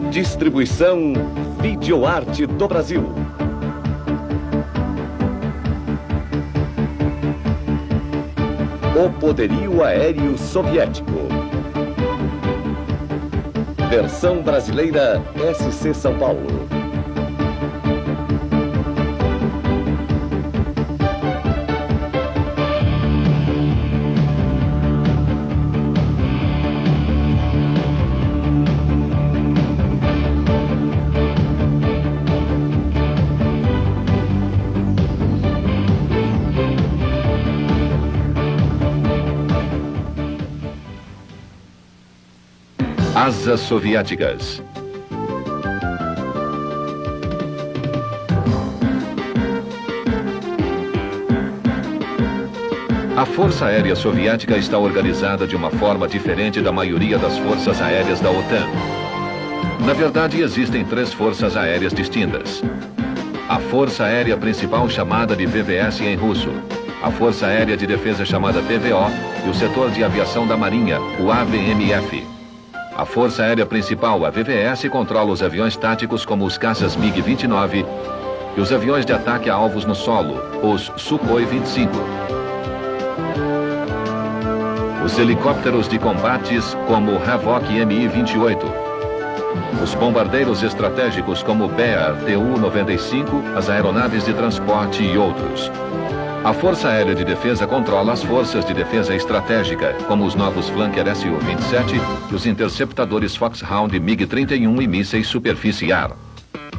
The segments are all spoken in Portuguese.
Distribuição Videoarte do Brasil. O poderio aéreo soviético. Versão brasileira SC São Paulo. Asas soviéticas. A Força Aérea Soviética está organizada de uma forma diferente da maioria das forças aéreas da OTAN. Na verdade, existem 3 forças aéreas distintas. A Força Aérea Principal, chamada de VVS em russo, a Força Aérea de Defesa, chamada PVO, e o Setor de Aviação da Marinha, o AVMF. A Força Aérea Principal, a VVS, controla os aviões táticos como os caças MiG-29 e os aviões de ataque a alvos no solo, os Sukhoi 25. Os helicópteros de combates como o Havok Mi-28. Os bombardeiros estratégicos como o Bear Tu-95, as aeronaves de transporte e outros. A Força Aérea de Defesa controla as forças de defesa estratégica, como os novos Flanker Su-27 e os interceptadores Foxhound MiG-31 e mísseis superficiar.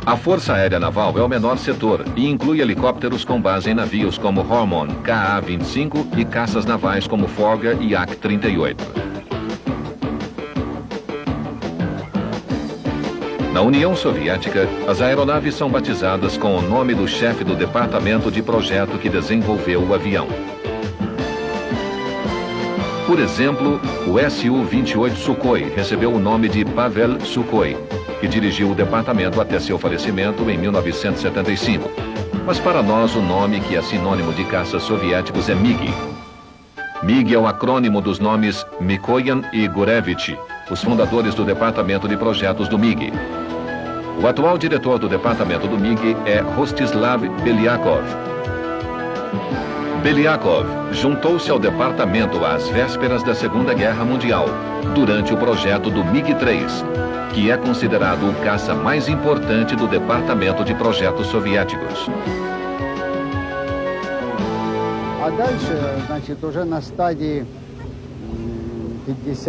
A Força Aérea Naval é o menor setor e inclui helicópteros com base em navios como Hormon, Ka-25 e caças navais como Forger e Yak-38. Na União Soviética, as aeronaves são batizadas com o nome do chefe do departamento de projeto que desenvolveu o avião. Por exemplo, o Su-28 Sukhoi recebeu o nome de Pavel Sukhoi, que dirigiu o departamento até seu falecimento em 1975. Mas para nós o nome que é sinônimo de caças soviéticos é MiG. MiG é o acrônimo dos nomes Mikoyan e Gurevich, os fundadores do departamento de projetos do MiG. O atual diretor do departamento do MiG é Rostislav Beliakov. Beliakov juntou-se ao departamento às vésperas da Segunda Guerra Mundial, durante o projeto do MiG-3, que é considerado o caça mais importante do departamento de projetos soviéticos.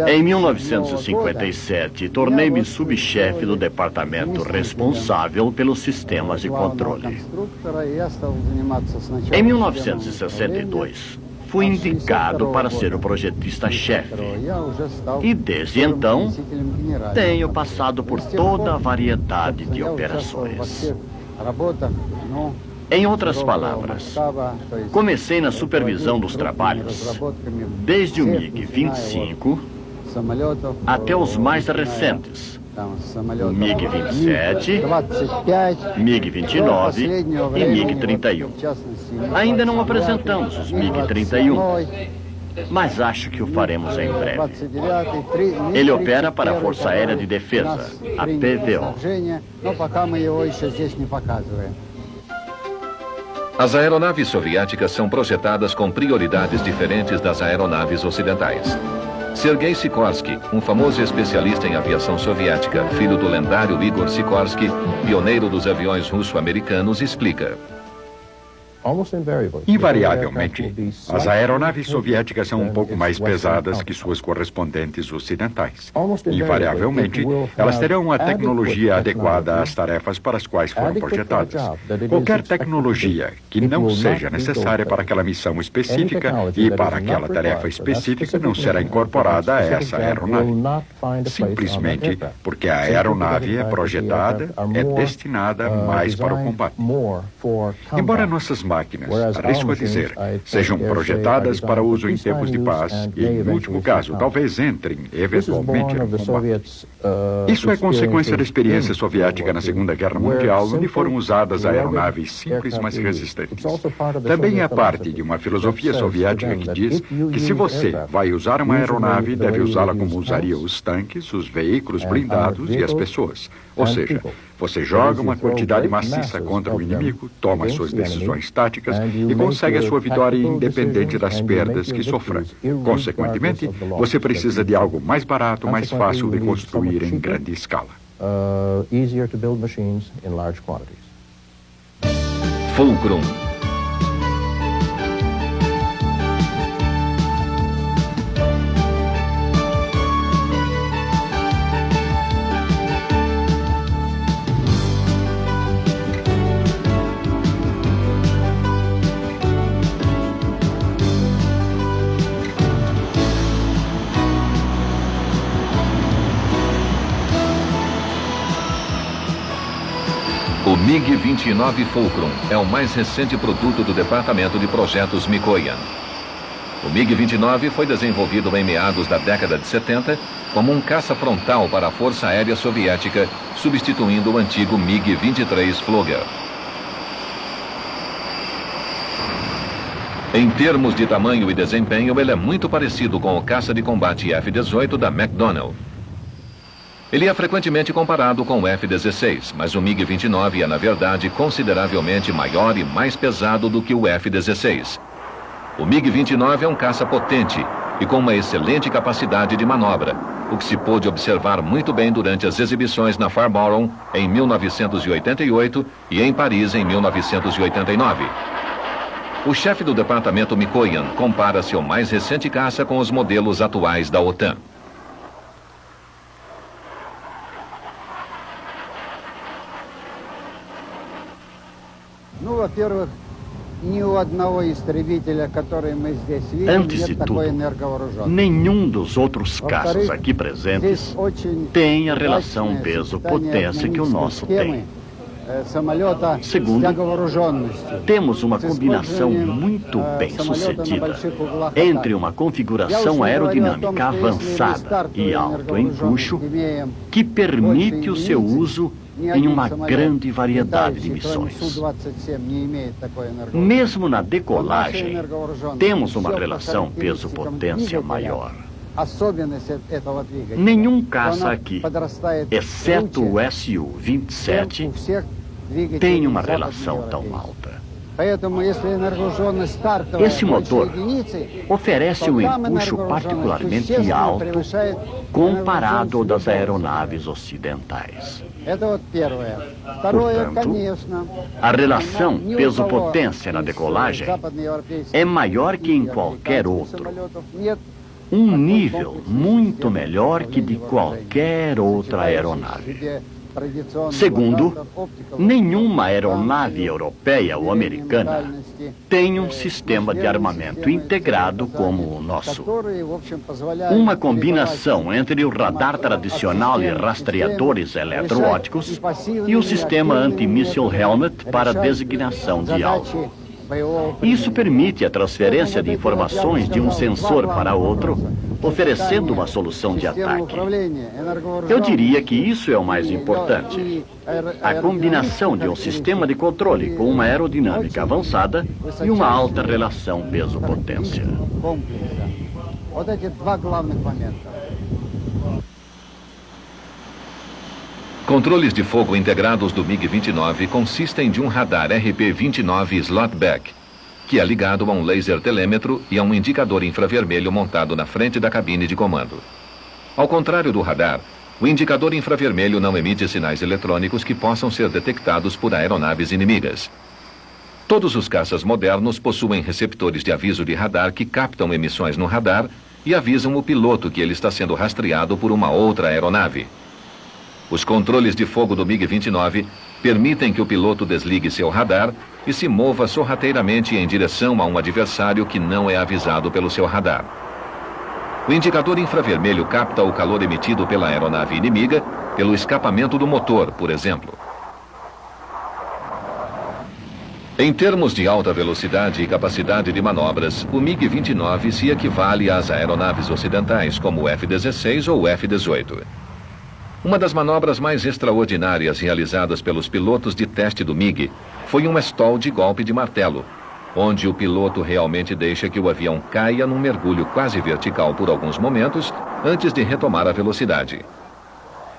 Em 1957, tornei-me subchefe do departamento responsável pelos sistemas de controle. Em 1962, fui indicado para ser o projetista-chefe. E desde então, tenho passado por toda a variedade de operações. Em outras palavras, comecei na supervisão dos trabalhos, desde o MiG-25 até os mais recentes, o MiG-27, MiG-29 e MiG-31. Ainda não apresentamos os MiG-31, mas acho que o faremos em breve. Ele opera para a Força Aérea de Defesa, a PVO. As aeronaves soviéticas são projetadas com prioridades diferentes das aeronaves ocidentais. Sergei Sikorsky, um famoso especialista em aviação soviética, filho do lendário Igor Sikorsky, pioneiro dos aviões russo-americanos, explica. Invariavelmente, as aeronaves soviéticas são um pouco mais pesadas que suas correspondentes ocidentais. Invariavelmente, elas terão a tecnologia adequada às tarefas para as quais foram projetadas. Qualquer tecnologia que não seja necessária para aquela missão específica e para aquela tarefa específica não será incorporada a essa aeronave. Simplesmente porque a aeronave é projetada, é destinada mais para o combate. Embora nossas máquinas, arrisco a dizer, sejam projetadas para uso em tempos de paz e, em último caso, talvez entrem eventualmente no combate. Isso é consequência da experiência soviética na Segunda Guerra Mundial, onde foram usadas aeronaves simples, mas resistentes. Também é parte de uma filosofia soviética que diz que se você vai usar uma aeronave, deve usá-la como usaria os tanques, os veículos blindados e as pessoas. Ou seja, você joga uma quantidade maciça contra o inimigo, toma as suas decisões táticas e consegue a sua vitória independente das perdas que sofra. Consequentemente, você precisa de algo mais barato, mais fácil de construir em grande escala. Fulcrum. O MiG-29 Fulcrum é o mais recente produto do Departamento de Projetos Mikoyan. O MiG-29 foi desenvolvido em meados da década de 70 como um caça frontal para a Força Aérea Soviética, substituindo o antigo MiG-23 Flugger. Em termos de tamanho e desempenho, ele é muito parecido com o caça de combate F-18 da McDonnell. Ele é frequentemente comparado com o F-16, mas o MiG-29 é, na verdade, consideravelmente maior e mais pesado do que o F-16. O MiG-29 é um caça potente e com uma excelente capacidade de manobra, o que se pôde observar muito bem durante as exibições na Farnborough em 1988 e em Paris em 1989. O chefe do departamento Mikoyan compara seu mais recente caça com os modelos atuais da OTAN. Antes de tudo, nenhum dos outros caças aqui presentes tem a relação peso-potência que o nosso tem. Segundo, temos uma combinação muito bem sucedida entre uma configuração aerodinâmica avançada e alto empuxo que permite o seu uso em uma grande variedade de missões. Mesmo na decolagem, temos uma relação peso-potência maior. Nenhum caça aqui, exceto o Su-27, tem uma relação tão alta. Esse motor oferece um empuxo particularmente alto comparado ao das aeronaves ocidentais. Portanto, a relação peso-potência na decolagem é maior que em qualquer outro. Um nível muito melhor que de qualquer outra aeronave. Segundo, nenhuma aeronave europeia ou americana tem um sistema de armamento integrado como o nosso. Uma combinação entre o radar tradicional e rastreadores eletroópticos e o sistema anti-missile helmet para designação de alvo. Isso permite a transferência de informações de um sensor para outro, oferecendo uma solução de ataque. Eu diria que isso é o mais importante. A combinação de um sistema de controle com uma aerodinâmica avançada e uma alta relação peso-potência. Controles de fogo integrados do MiG-29 consistem de um radar RP-29 Slotback, que é ligado a um laser telêmetro e a um indicador infravermelho montado na frente da cabine de comando. Ao contrário do radar, o indicador infravermelho não emite sinais eletrônicos que possam ser detectados por aeronaves inimigas. Todos os caças modernos possuem receptores de aviso de radar que captam emissões no radar e avisam o piloto que ele está sendo rastreado por uma outra aeronave. Os controles de fogo do MiG-29 permitem que o piloto desligue seu radar e se mova sorrateiramente em direção a um adversário que não é avisado pelo seu radar. O indicador infravermelho capta o calor emitido pela aeronave inimiga pelo escapamento do motor, por exemplo. Em termos de alta velocidade e capacidade de manobras, o MiG-29 se equivale às aeronaves ocidentais, como o F-16 ou o F-18. Uma das manobras mais extraordinárias realizadas pelos pilotos de teste do MiG foi um stall de golpe de martelo, onde o piloto realmente deixa que o avião caia num mergulho quase vertical por alguns momentos antes de retomar a velocidade.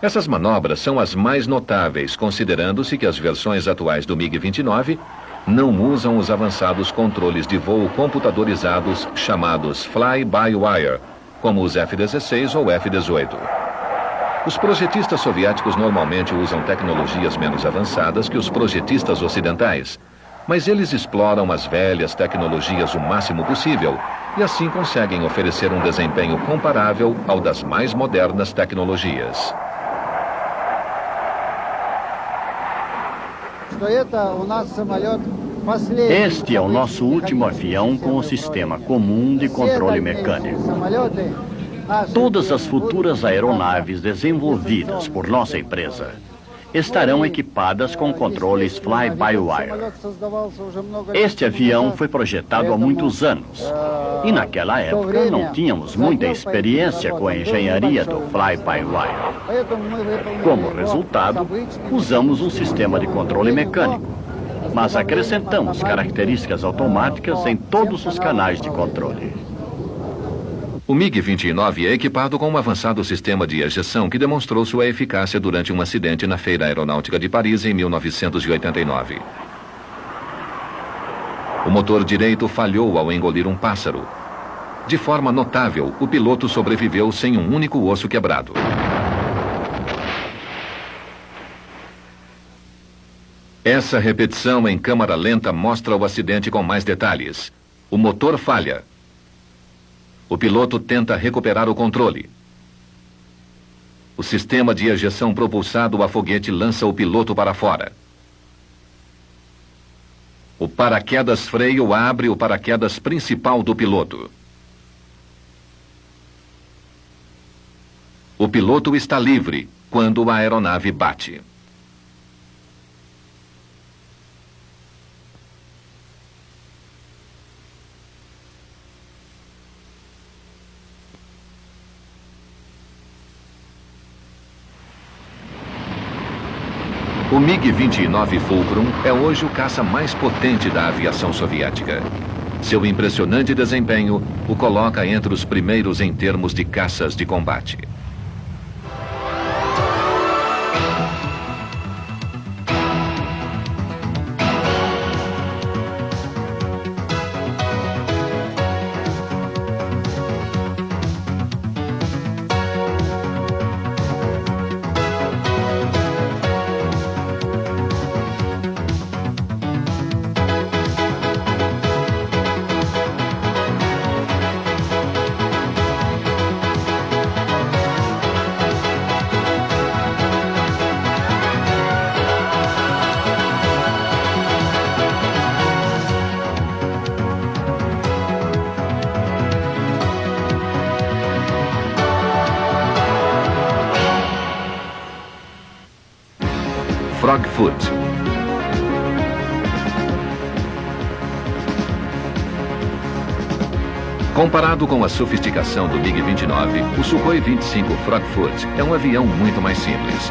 Essas manobras são as mais notáveis, considerando-se que as versões atuais do MiG-29 não usam os avançados controles de voo computadorizados chamados fly-by-wire, como os F-16 ou F-18. Os projetistas soviéticos normalmente usam tecnologias menos avançadas que os projetistas ocidentais, mas eles exploram as velhas tecnologias o máximo possível e assim conseguem oferecer um desempenho comparável ao das mais modernas tecnologias. Este é o nosso último avião com o sistema comum de controle mecânico. Todas as futuras aeronaves desenvolvidas por nossa empresa estarão equipadas com controles fly-by-wire. Este avião foi projetado há muitos anos e naquela época não tínhamos muita experiência com a engenharia do fly-by-wire. Como resultado, usamos um sistema de controle mecânico, mas acrescentamos características automáticas em todos os canais de controle. O MiG-29 é equipado com um avançado sistema de ejeção que demonstrou sua eficácia durante um acidente na Feira Aeronáutica de Paris em 1989. O motor direito falhou ao engolir um pássaro. De forma notável, o piloto sobreviveu sem um único osso quebrado. Essa repetição em câmara lenta mostra o acidente com mais detalhes. O motor falha. O piloto tenta recuperar o controle. O sistema de ejeção propulsado a foguete lança o piloto para fora. O paraquedas freio abre o paraquedas principal do piloto. O piloto está livre quando a aeronave bate. O MiG-29 Fulcrum é hoje o caça mais potente da aviação soviética. Seu impressionante desempenho o coloca entre os primeiros em termos de caças de combate. Frogfoot. Comparado com a sofisticação do MiG-29, o Sukhoi 25 Frogfoot é um avião muito mais simples.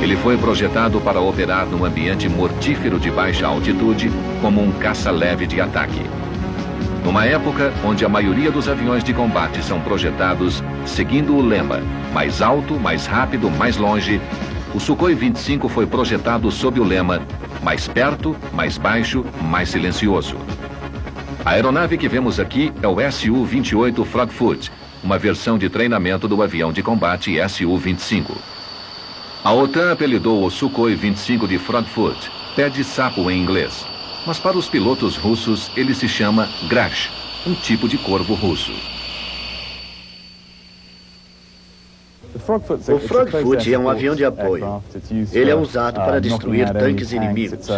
Ele foi projetado para operar num ambiente mortífero de baixa altitude como um caça leve de ataque. Numa época onde a maioria dos aviões de combate são projetados seguindo o lema mais alto, mais rápido, mais longe, o Sukhoi 25 foi projetado sob o lema mais perto, mais baixo, mais silencioso. A aeronave que vemos aqui é o Su-28 Frogfoot, uma versão de treinamento do avião de combate Su-25. A OTAN apelidou o Sukhoi 25 de Frogfoot, pé de sapo em inglês, mas para os pilotos russos ele se chama Grash, um tipo de corvo russo. O Frogfoot é um avião de apoio. Ele é usado para destruir tanques inimigos.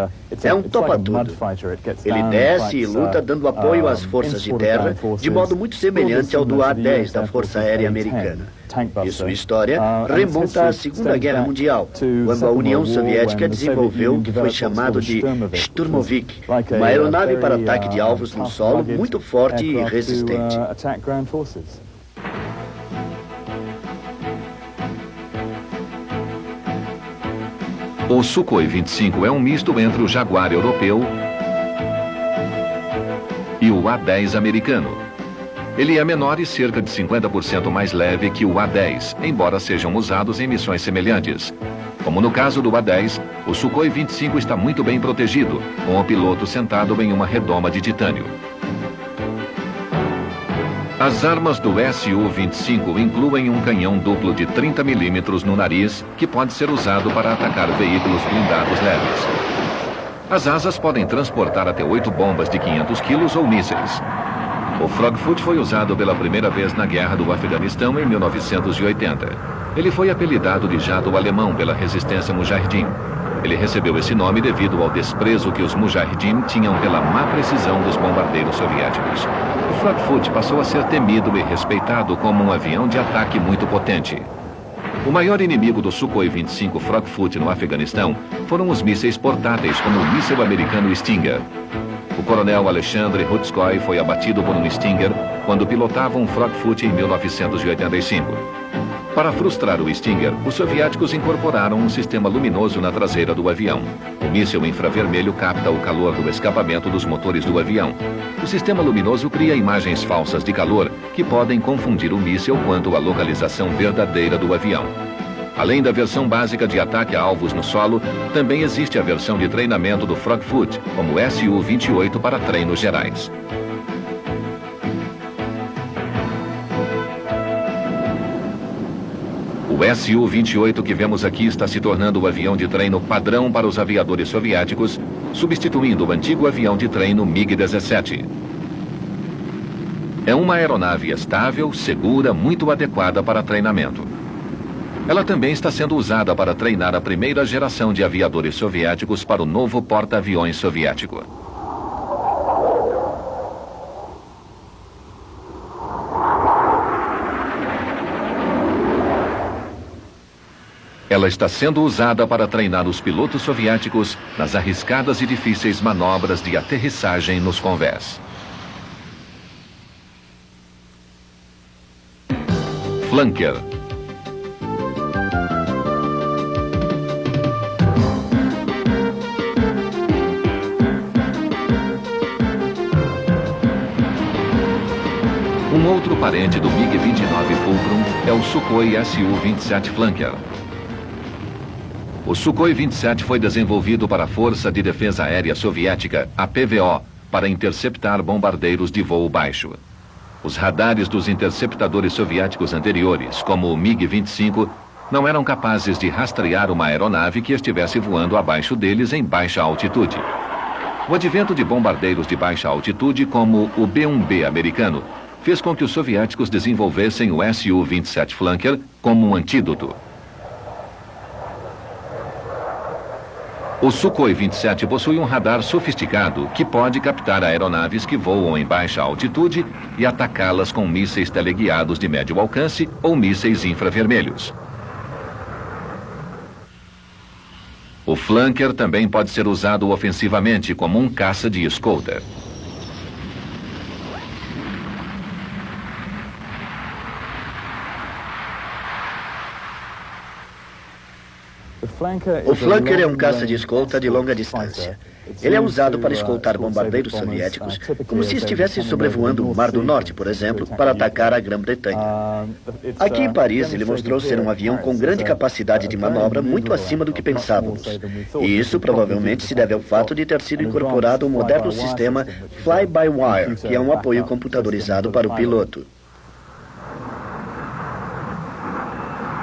É um topa-tudo. Ele desce e luta dando apoio às forças de terra, de modo muito semelhante ao do A-10 da Força Aérea Americana. E sua história remonta à Segunda Guerra Mundial, quando a União Soviética desenvolveu o que foi chamado de Shturmovik, uma aeronave para ataque de alvos no solo muito forte e resistente. O Sukhoi 25 é um misto entre o Jaguar europeu e o A-10 americano. Ele é menor e cerca de 50% mais leve que o A-10, embora sejam usados em missões semelhantes. Como no caso do A-10, o Sukhoi 25 está muito bem protegido, com o piloto sentado em uma redoma de titânio. As armas do Su-25 incluem um canhão duplo de 30 mm no nariz, que pode ser usado para atacar veículos blindados leves. As asas podem transportar até 8 bombas de 500 kg ou mísseis. O Frogfoot foi usado pela primeira vez na Guerra do Afeganistão em 1980. Ele foi apelidado de jato alemão pela resistência Mujahideen. Ele recebeu esse nome devido ao desprezo que os Mujahideen tinham pela má precisão dos bombardeiros soviéticos. O Frogfoot passou a ser temido e respeitado como um avião de ataque muito potente. O maior inimigo do Sukhoi 25 Frogfoot no Afeganistão foram os mísseis portáteis, como o míssil americano Stinger. O coronel Alexandre Rutskoy foi abatido por um Stinger quando pilotava um Frogfoot em 1985. Para frustrar o Stinger, os soviéticos incorporaram um sistema luminoso na traseira do avião. O míssil infravermelho capta o calor do escapamento dos motores do avião. O sistema luminoso cria imagens falsas de calor que podem confundir o míssil quanto à localização verdadeira do avião. Além da versão básica de ataque a alvos no solo, também existe a versão de treinamento do Frogfoot, como o Su-28 para treinos gerais. O Su-28 que vemos aqui está se tornando o avião de treino padrão para os aviadores soviéticos, substituindo o antigo avião de treino MiG-17. É uma aeronave estável, segura, muito adequada para treinamento. Ela também está sendo usada para treinar a primeira geração de aviadores soviéticos para o novo porta-aviões soviético. Ela está sendo usada para treinar os pilotos soviéticos nas arriscadas e difíceis manobras de aterrissagem nos convés. Flanker. Um outro parente do MiG-29 Fulcrum é o Sukhoi Su-27 Flanker. O Sukhoi 27 foi desenvolvido para a Força de Defesa Aérea Soviética, a PVO, para interceptar bombardeiros de voo baixo. Os radares dos interceptadores soviéticos anteriores, como o MiG-25, não eram capazes de rastrear uma aeronave que estivesse voando abaixo deles em baixa altitude. O advento de bombardeiros de baixa altitude, como o B-1B americano, fez com que os soviéticos desenvolvessem o Su-27 Flanker como um antídoto. O Sukhoi 27 possui um radar sofisticado que pode captar aeronaves que voam em baixa altitude e atacá-las com mísseis teleguiados de médio alcance ou mísseis infravermelhos. O Flanker também pode ser usado ofensivamente como um caça de escolta. O Flanker é um caça de escolta de longa distância. Ele é usado para escoltar bombardeiros soviéticos, como se estivessem sobrevoando o Mar do Norte, por exemplo, para atacar a Grã-Bretanha. Aqui em Paris, ele mostrou ser um avião com grande capacidade de manobra, muito acima do que pensávamos. E isso provavelmente se deve ao fato de ter sido incorporado um moderno sistema fly-by-wire, que é um apoio computadorizado para o piloto.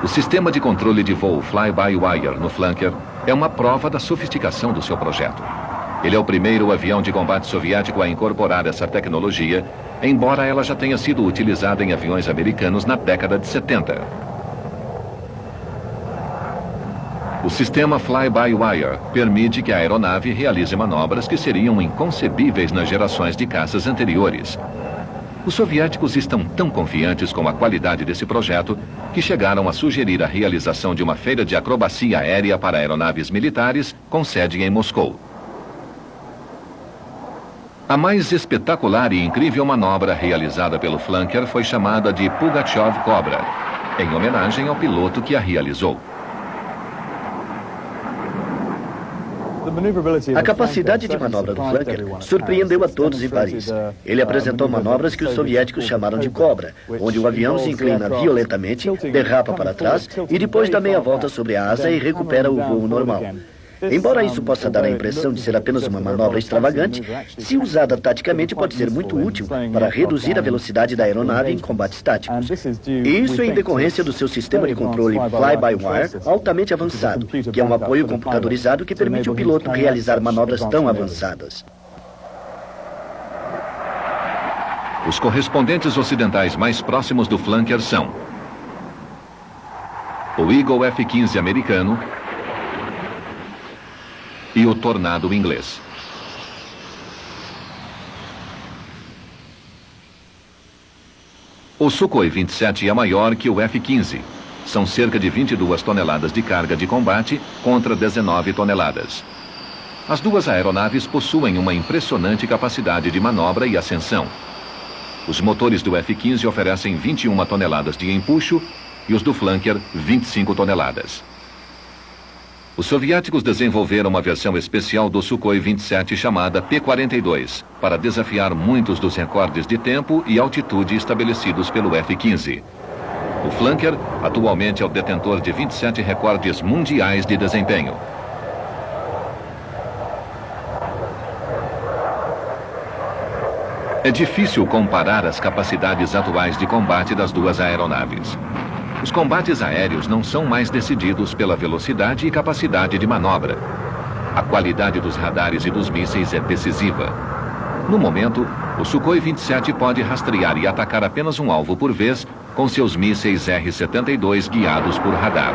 O sistema de controle de voo fly-by-wire no Flanker é uma prova da sofisticação do seu projeto. Ele é o primeiro avião de combate soviético a incorporar essa tecnologia, embora ela já tenha sido utilizada em aviões americanos na década de 70. O sistema fly-by-wire permite que a aeronave realize manobras que seriam inconcebíveis nas gerações de caças anteriores. Os soviéticos estão tão confiantes com a qualidade desse projeto que chegaram a sugerir a realização de uma feira de acrobacia aérea para aeronaves militares com sede em Moscou. A mais espetacular e incrível manobra realizada pelo Flanker foi chamada de Pugachev Cobra, em homenagem ao piloto que a realizou. A capacidade de manobra do Flanker surpreendeu a todos em Paris. Ele apresentou manobras que os soviéticos chamaram de cobra, onde o avião se inclina violentamente, derrapa para trás e depois dá meia volta sobre a asa e recupera o voo normal. Embora isso possa dar a impressão de ser apenas uma manobra extravagante, se usada taticamente pode ser muito útil para reduzir a velocidade da aeronave em combates táticos. Isso em decorrência do seu sistema de controle fly-by-wire altamente avançado, que é um apoio computadorizado que permite ao piloto realizar manobras tão avançadas. Os correspondentes ocidentais mais próximos do Flanker são o Eagle F-15 americano e o Tornado inglês. O Sukhoi 27 é maior que o F-15. São cerca de 22 toneladas de carga de combate contra 19 toneladas. As duas aeronaves possuem uma impressionante capacidade de manobra e ascensão. Os motores do F-15 oferecem 21 toneladas de empuxo e os do Flanker 25 toneladas. Os soviéticos desenvolveram uma versão especial do Sukhoi 27 chamada P-42 para desafiar muitos dos recordes de tempo e altitude estabelecidos pelo F-15. O Flanker atualmente é o detentor de 27 recordes mundiais de desempenho. É difícil comparar as capacidades atuais de combate das duas aeronaves. Os combates aéreos não são mais decididos pela velocidade e capacidade de manobra. A qualidade dos radares e dos mísseis é decisiva. No momento, o Sukhoi 27 pode rastrear e atacar apenas um alvo por vez com seus mísseis R-72 guiados por radar.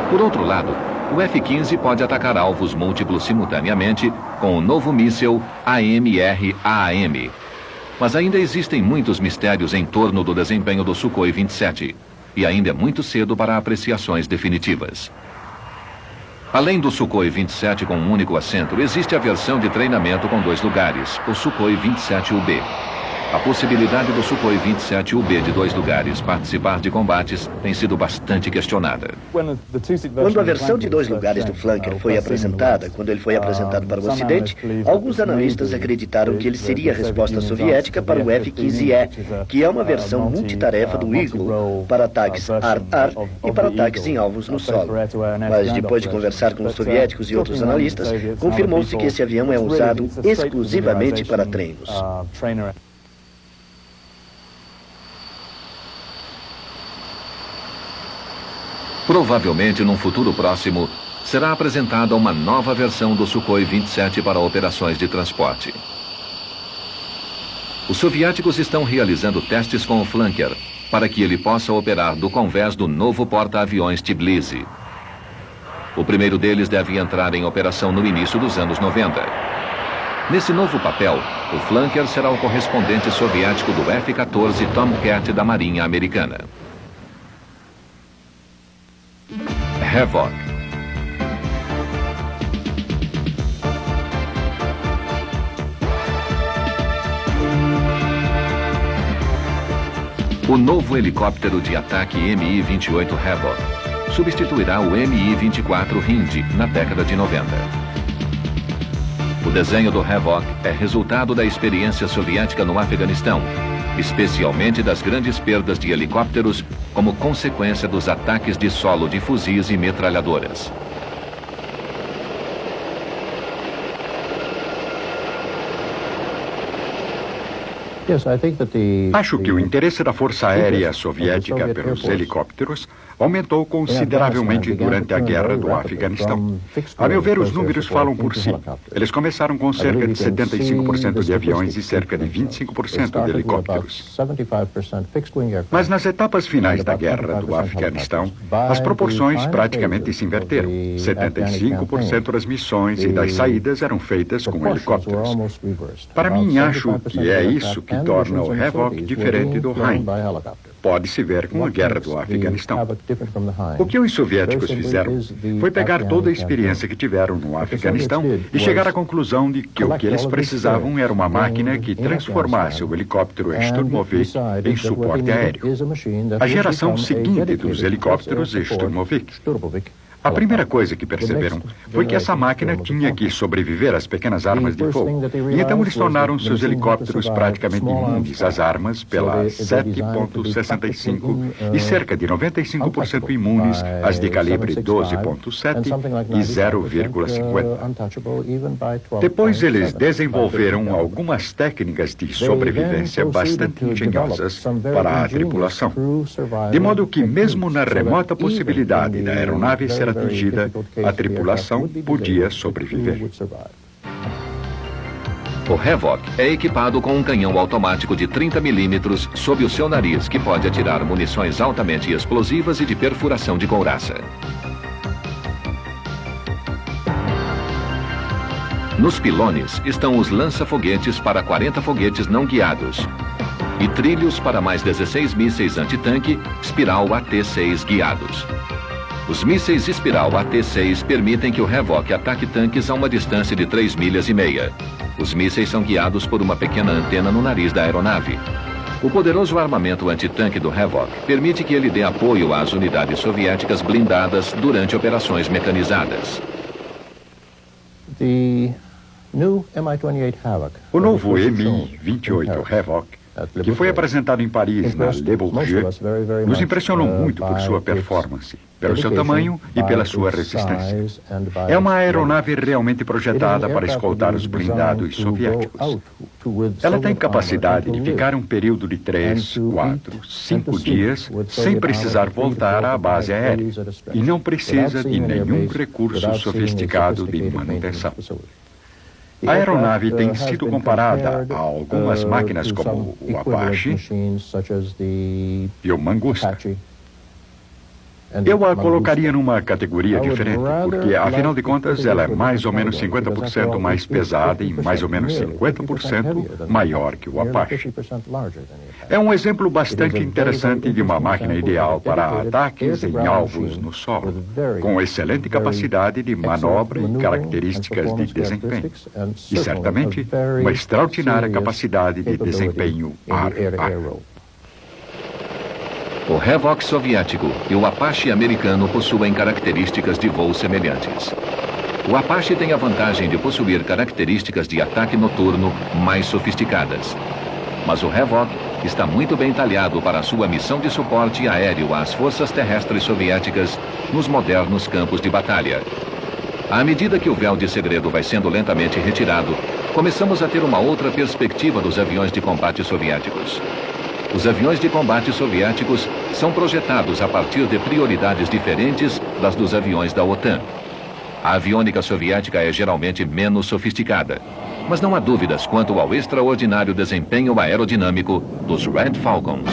Por outro lado, o F-15 pode atacar alvos múltiplos simultaneamente com o novo míssil AMR-AAM. Mas ainda existem muitos mistérios em torno do desempenho do Sukhoi 27. E ainda é muito cedo para apreciações definitivas. Além do Sukhoi 27 com um único assento, existe a versão de treinamento com 2 lugares, o Sukhoi 27UB. A possibilidade do Sukhoi 27UB de 2 lugares participar de combates tem sido bastante questionada. Quando a versão de 2 lugares do Flanker foi apresentada, quando ele foi apresentado para o Ocidente, alguns analistas acreditaram que ele seria a resposta soviética para o F-15E, que é uma versão multitarefa do Eagle para ataques ar-ar e para ataques em alvos no solo. Mas depois de conversar com os soviéticos e outros analistas, confirmou-se que esse avião é usado exclusivamente para treinos. Provavelmente, num futuro próximo, será apresentada uma nova versão do Sukhoi 27 para operações de transporte. Os soviéticos estão realizando testes com o Flanker para que ele possa operar do convés do novo porta-aviões Tbilisi. O primeiro deles deve entrar em operação no início dos anos 90. Nesse novo papel, o Flanker será o correspondente soviético do F-14 Tomcat da Marinha Americana. Havoc. O novo helicóptero de ataque Mi-28 Havoc substituirá o Mi-24 Hind na década de 90. O desenho do Havoc é resultado da experiência soviética no Afeganistão, especialmente das grandes perdas de helicópteros como consequência dos ataques de solo de fuzis e metralhadoras. Acho que o interesse da Força Aérea Soviética pelos helicópteros aumentou consideravelmente durante a Guerra do Afeganistão. A meu ver, os números falam por si. Eles começaram com cerca de 75% de aviões e cerca de 25% de helicópteros. Mas nas etapas finais da Guerra do Afeganistão, as proporções praticamente se inverteram. 75% das missões e das saídas eram feitas com helicópteros. Para mim, acho que é isso que torna o Havoc diferente do Hind. Pode-se ver com a Guerra do Afeganistão. O que os soviéticos fizeram foi pegar toda a experiência que tiveram no Afeganistão e chegar à conclusão de que o que eles precisavam era uma máquina que transformasse o helicóptero Sturmovik em suporte aéreo. A geração seguinte dos helicópteros Sturmovik. A primeira coisa que perceberam foi que essa máquina tinha que sobreviver às pequenas armas de fogo. E então eles tornaram seus helicópteros praticamente imunes às armas pela 7.65 e cerca de 95% imunes às de calibre 12.7 e 0,50. Depois eles desenvolveram algumas técnicas de sobrevivência bastante engenhosas para a tripulação. De modo que mesmo na remota possibilidade da aeronave ser atingida, a tripulação podia sobreviver. O Havoc é equipado com um canhão automático de 30 milímetros sob o seu nariz, que pode atirar munições altamente explosivas e de perfuração de couraça. Nos pilones estão os lança-foguetes para 40 foguetes não guiados e trilhos para mais 16 mísseis antitanque Spiral AT-6 guiados. Os mísseis Spiral AT-6 permitem que o Havoc ataque tanques a uma distância de 3,5 milhas. Os mísseis são guiados por uma pequena antena no nariz da aeronave. O poderoso armamento antitanque do Havoc permite que ele dê apoio às unidades soviéticas blindadas durante operações mecanizadas. O novo Mi-28 Havoc, que foi apresentado em Paris na Le Bourget, nos impressionou muito por sua performance, pelo seu tamanho e pela sua resistência. É uma aeronave realmente projetada para escoltar os blindados soviéticos. Ela tem capacidade de ficar um período de 3, 4, 5 dias sem precisar voltar à base aérea e não precisa de nenhum recurso sofisticado de manutenção. A aeronave tem sido comparada a algumas máquinas como o Apache e o Mangusta. Eu a colocaria numa categoria diferente, porque, afinal de contas, ela é mais ou menos 50% mais pesada e mais ou menos 50% maior que o Apache. É um exemplo bastante interessante de uma máquina ideal para ataques em alvos no solo, com excelente capacidade de manobra e características de desempenho. E, certamente, uma extraordinária capacidade de desempenho ar-ar. O Havoc soviético e o Apache americano possuem características de voo semelhantes. O Apache tem a vantagem de possuir características de ataque noturno mais sofisticadas. Mas o Havoc está muito bem talhado para a sua missão de suporte aéreo às forças terrestres soviéticas nos modernos campos de batalha. À medida que o véu de segredo vai sendo lentamente retirado, começamos a ter uma outra perspectiva dos aviões de combate soviéticos. Os aviões de combate soviéticos são projetados a partir de prioridades diferentes das dos aviões da OTAN. A aviônica soviética é geralmente menos sofisticada, mas não há dúvidas quanto ao extraordinário desempenho aerodinâmico dos Red Falcons.